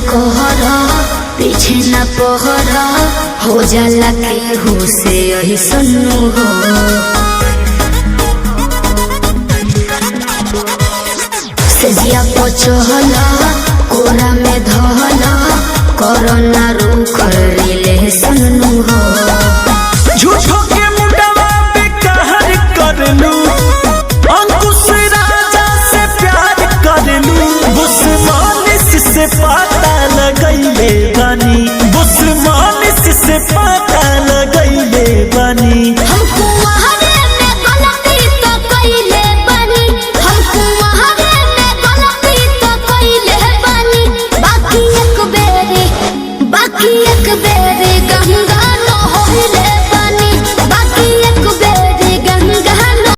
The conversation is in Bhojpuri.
कहरा पीछे न पहरा हो जाला केहू से यही सुनू हो। सजिया पचहला कोरा में धहला कोरोना रूख रिले सुनू हो। झूठो के मुंडवा पे कहर कर लू, अंकुश राजा से प्यार कर लू। बुस्मानिस से पता लगैले बानी, बुस्मानिस से